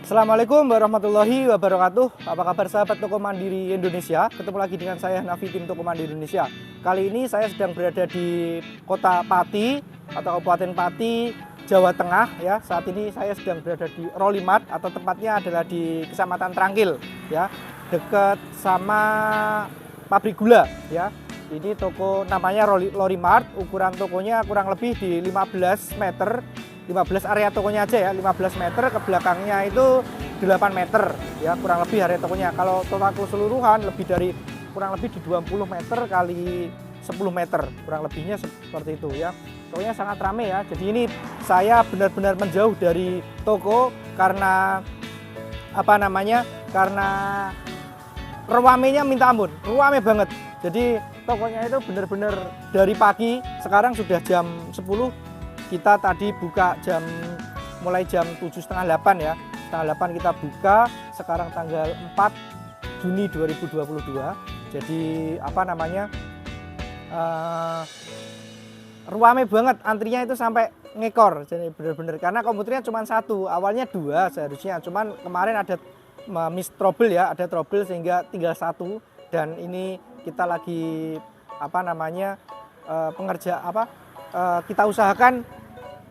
Assalamualaikum warahmatullahi wabarakatuh. Apa kabar sahabat Toko Mandiri Indonesia? Ketemu lagi dengan saya Nafi, tim Toko Mandiri Indonesia. Kali ini saya sedang berada di Kota Pati atau Kabupaten Pati, Jawa Tengah ya. Saat ini saya sedang berada di Rolimart atau tempatnya adalah di Kecamatan Trangkil ya, dekat sama pabrik gula ya. Ini toko namanya Rolimart. Ukuran tokonya kurang lebih di 15 meter. 15 area tokonya aja ya, 15 meter, ke belakangnya itu 8 meter ya, kurang lebih area tokonya. Kalau total keseluruhan lebih dari kurang lebih di 20 meter kali 10 meter, kurang lebihnya seperti itu ya. Tokonya sangat ramai ya. Jadi ini saya benar-benar menjauh dari toko karena karena ruamenya minta ampun, ruame banget. Jadi tokonya itu benar-benar dari pagi, sekarang sudah jam 10. Kita tadi buka mulai jam 7.30 ya, setengah 8 kita buka. Sekarang tanggal 4 Juni 2022. Jadi ruame banget, antrinya itu sampai ngekor. Jadi benar-benar karena komputernya cuma satu, awalnya 2 seharusnya, cuman kemarin ada miss trouble ya, ada trouble sehingga tinggal 1. Dan ini kita lagi kita usahakan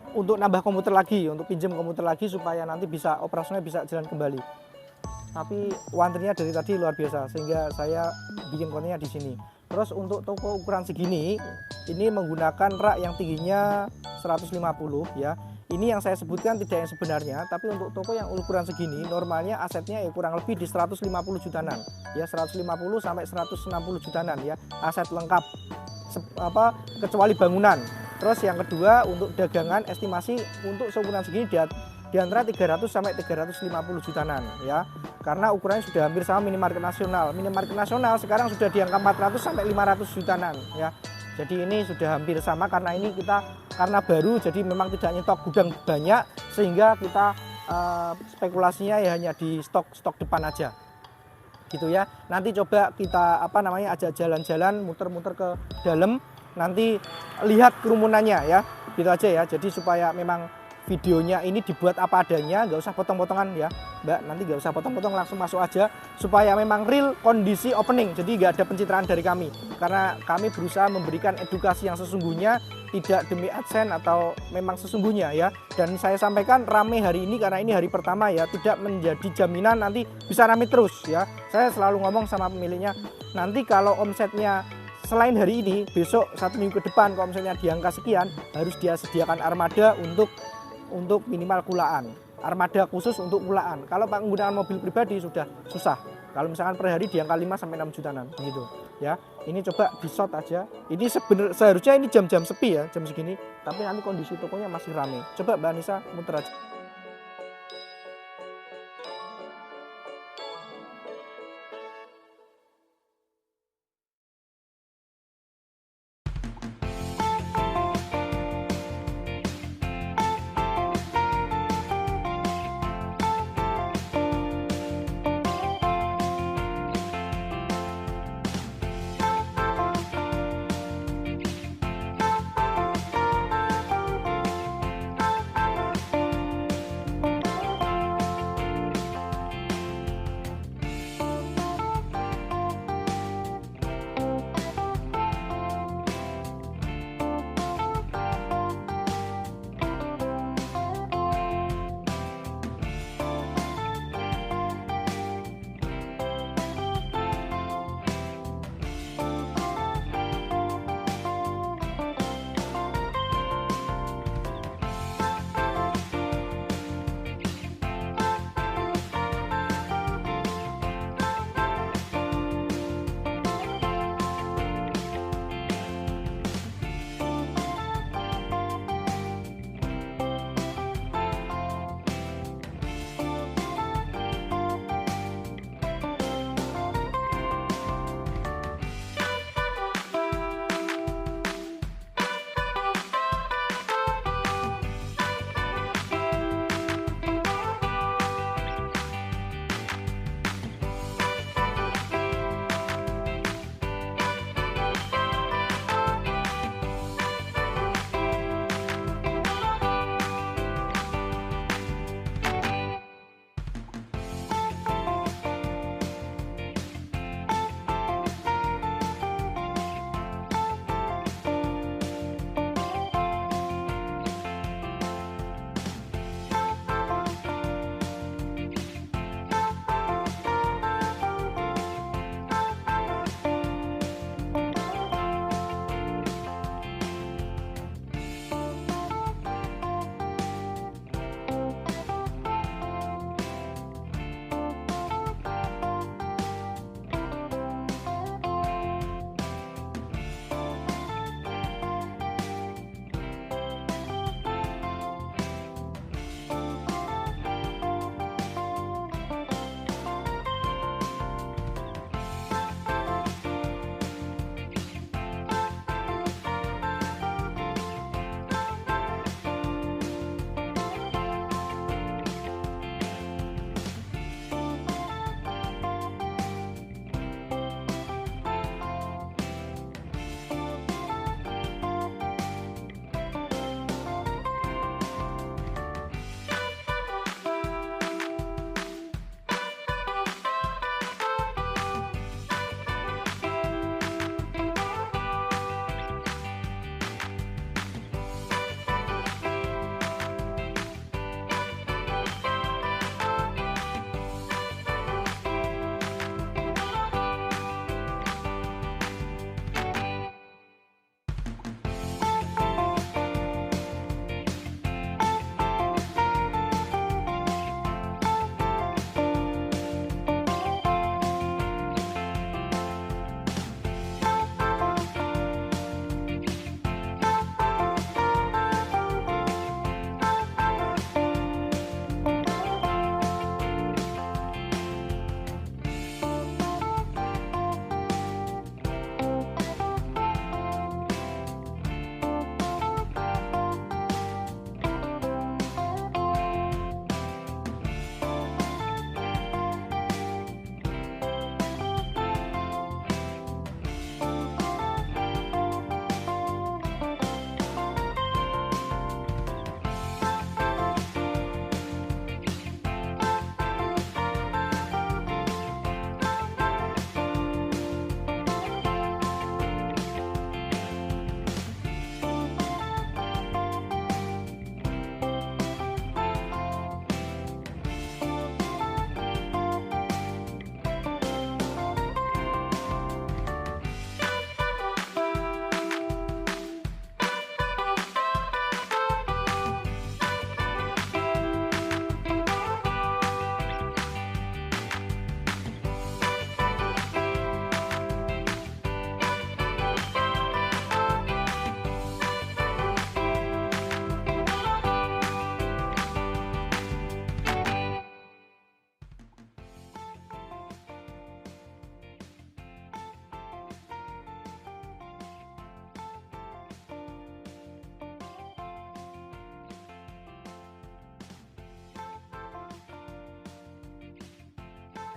untuk nambah komputer lagi, untuk pinjam komputer lagi supaya nanti bisa operasionalnya bisa jalan kembali. Tapi antrinya dari tadi luar biasa sehingga saya bikin kontennya di sini. Terus untuk toko ukuran segini, ini menggunakan rak yang tingginya 150 ya. Ini yang saya sebutkan tidak yang sebenarnya, tapi untuk toko yang ukuran segini normalnya asetnya ya kurang lebih di 150 jutaan ya, 150 sampai 160 jutaan ya, aset lengkap kecuali bangunan. Terus yang kedua untuk dagangan, estimasi untuk seukuran segini di antara 300 sampai 350 jutaan ya. Karena ukurannya sudah hampir sama minimarket nasional. Minimarket nasional sekarang sudah di angka 400 sampai 500 jutaan ya. Jadi ini sudah hampir sama karena ini karena baru, jadi memang tidak nyetok gudang banyak sehingga kita spekulasinya ya hanya di stok depan aja. Gitu ya. Nanti coba kita ajak jalan-jalan, muter-muter ke dalam. Nanti lihat kerumunannya ya, gitu aja ya. Jadi supaya memang videonya ini dibuat apa adanya, nggak usah potong-potongan ya Mbak, nanti nggak usah potong-potong, langsung masuk aja supaya memang real kondisi opening. Jadi nggak ada pencitraan dari kami, karena kami berusaha memberikan edukasi yang sesungguhnya, tidak demi AdSense atau memang sesungguhnya ya. Dan saya sampaikan rame hari ini karena ini hari pertama ya, tidak menjadi jaminan nanti bisa rame terus ya. Saya selalu ngomong sama pemiliknya, nanti kalau omsetnya selain hari ini, besok 1 minggu ke depan kalau misalnya di angka sekian, harus dia sediakan armada untuk minimal kulaan. Armada khusus untuk kulaan. Kalau penggunaan mobil pribadi sudah susah. Kalau misalkan per hari di angka 5 sampai 6 jutaan gitu ya. Ini coba di shot aja. Ini seharusnya ini jam-jam sepi ya, jam segini, tapi nanti kondisi tokonya masih ramai. Coba Mbak Anissa muter aja.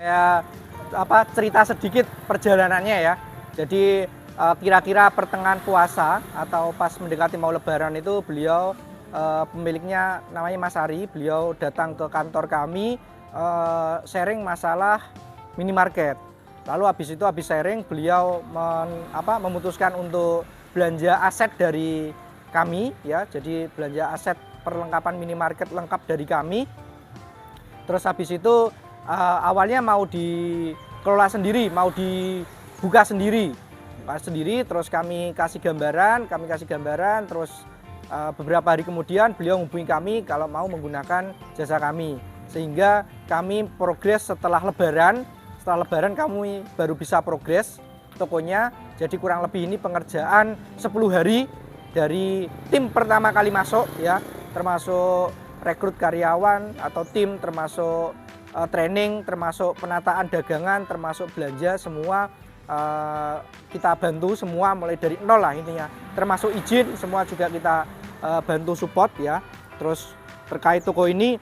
Ya cerita sedikit perjalanannya ya. Jadi kira-kira pertengahan puasa atau pas mendekati mau lebaran itu beliau pemiliknya namanya Mas Ari, beliau datang ke kantor kami sharing masalah minimarket. Lalu habis sharing beliau memutuskan untuk belanja aset dari kami ya. Jadi belanja aset perlengkapan minimarket lengkap dari kami. Terus habis itu awalnya mau dikelola sendiri, mau dibuka sendiri, terus kami kasih gambaran, terus beberapa hari kemudian beliau menghubungi kami kalau mau menggunakan jasa kami, sehingga kami progres setelah lebaran kami baru bisa progres tokonya. Jadi kurang lebih ini pengerjaan 10 hari dari tim pertama kali masuk ya, termasuk rekrut karyawan atau tim, termasuk training, termasuk penataan dagangan, termasuk belanja, semua kita bantu semua mulai dari nol lah intinya. Termasuk izin semua juga kita bantu support ya. Terus terkait toko ini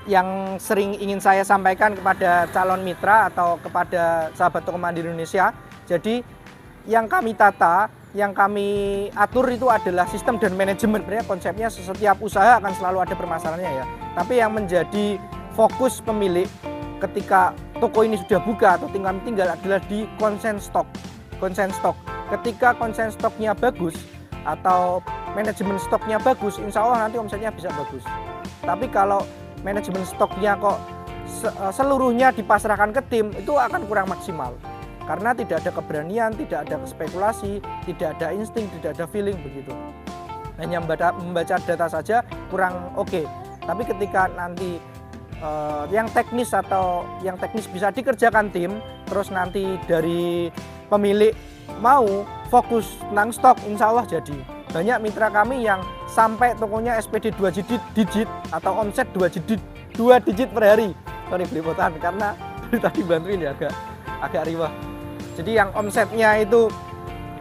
yang sering ingin saya sampaikan kepada calon mitra atau kepada sahabat Toko Mandiri Indonesia. Jadi yang kami tata, yang kami atur itu adalah sistem dan manajemen. Sebenarnya konsepnya setiap usaha akan selalu ada permasalahannya ya. Tapi yang menjadi fokus pemilik ketika toko ini sudah buka atau tinggal adalah di konsen stok. Ketika konsen stoknya bagus atau manajemen stoknya bagus, insya Allah nanti omsetnya bisa bagus. Tapi kalau manajemen stoknya kok seluruhnya dipasrahkan ke tim, itu akan kurang maksimal. Karena tidak ada keberanian, tidak ada spekulasi, tidak ada insting, tidak ada feeling begitu. Hanya membaca data saja kurang oke. Tapi ketika nanti yang teknis bisa dikerjakan tim, terus nanti dari pemilik mau fokus tentang stok, insya Allah jadi. Banyak mitra kami yang sampai tokonya SPD 2 digit atau omset 2 digit per hari. Sorry belepotan karena tadi bantuin ya agak riwah. Jadi yang omsetnya itu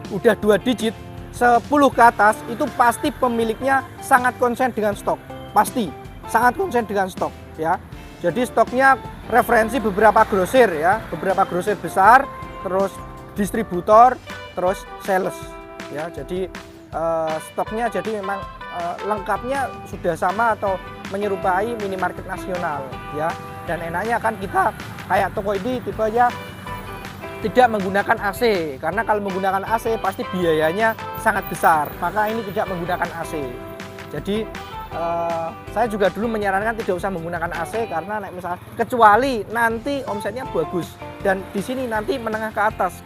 udah 2 digit, 10 ke atas itu pasti pemiliknya sangat konsen dengan stok. Pasti sangat konsen dengan stok ya. Jadi stoknya referensi beberapa grosir ya, beberapa grosir besar, terus distributor, terus sales ya. Jadi stoknya jadi memang lengkapnya sudah sama atau menyerupai minimarket nasional ya. Dan enaknya kan kita kayak toko ini tipenya tidak menggunakan AC, karena kalau menggunakan AC pasti biayanya sangat besar, maka ini tidak menggunakan AC. Jadi saya juga dulu menyarankan tidak usah menggunakan AC karena misalnya kecuali nanti omsetnya bagus dan di sini nanti menengah ke atas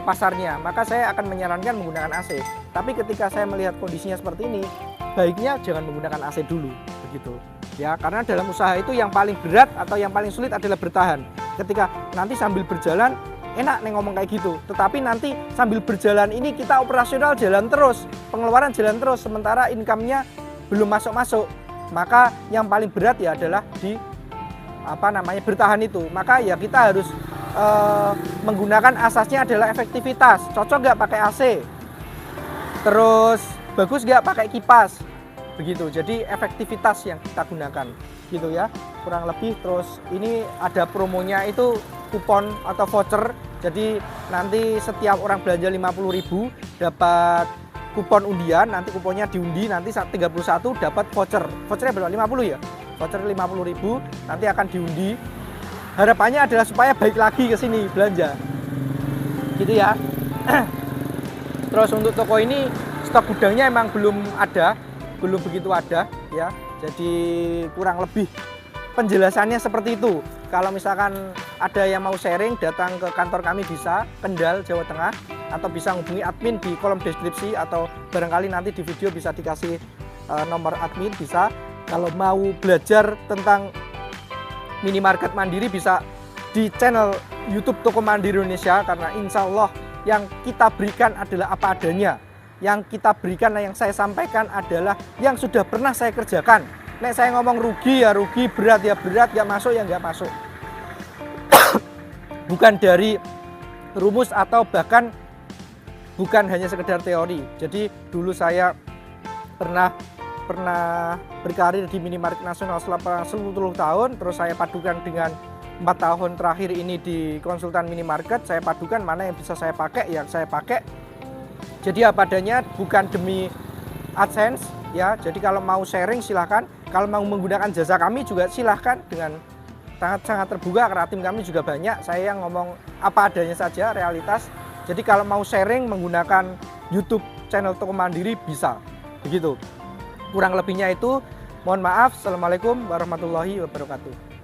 pasarnya, maka saya akan menyarankan menggunakan AC. Tapi ketika saya melihat kondisinya seperti ini, baiknya jangan menggunakan AC dulu begitu. Ya, karena dalam usaha itu yang paling berat atau yang paling sulit adalah bertahan. Ketika nanti sambil berjalan enak nih ngomong kayak gitu, tetapi nanti sambil berjalan ini kita operasional jalan terus, pengeluaran jalan terus, sementara income-nya belum masuk-masuk, maka yang paling berat ya adalah di bertahan itu. Maka ya kita harus menggunakan asasnya adalah efektivitas. Cocok nggak pakai AC? Terus bagus nggak pakai kipas? Begitu. Jadi efektivitas yang kita gunakan, gitu ya. Kurang lebih. Terus ini ada promonya itu kupon atau voucher. Jadi nanti setiap orang belanja 50.000 dapat kupon undian, nanti kuponnya diundi, nanti saat 31 dapat voucher. Vouchernya berapa? 50 ya? Voucher 50.000 nanti akan diundi. Harapannya adalah supaya baik lagi ke sini belanja. Gitu ya. Terus untuk toko ini stok gudangnya emang belum begitu ada ya. Jadi kurang lebih penjelasannya seperti itu. Kalau misalkan ada yang mau sharing, datang ke kantor kami bisa, Kendal, Jawa Tengah, atau bisa hubungi admin di kolom deskripsi, atau barangkali nanti di video bisa dikasih nomor admin, bisa. Kalau mau belajar tentang minimarket mandiri bisa di channel YouTube Toko Mandiri Indonesia, karena insya Allah yang kita berikan adalah apa adanya. Yang kita berikan, yang saya sampaikan adalah yang sudah pernah saya kerjakan. Nek saya ngomong rugi ya rugi, berat ya berat, nggak masuk ya nggak masuk. Bukan dari rumus atau bahkan bukan hanya sekedar teori. Jadi dulu saya pernah berkarir di minimarket nasional selama 10 tahun, terus saya padukan dengan 4 tahun terakhir ini di konsultan minimarket, saya padukan mana yang bisa saya pakai, ya saya pakai. Jadi apa adanya, bukan demi AdSense ya. Jadi kalau mau sharing silahkan, kalau mau menggunakan jasa kami juga silahkan, dengan sangat terbuka karena tim kami juga banyak. Saya yang ngomong apa adanya saja, realitas. Jadi kalau mau sharing menggunakan YouTube channel Toko Mandiri bisa, begitu. Kurang lebihnya itu, mohon maaf. Assalamualaikum warahmatullahi wabarakatuh.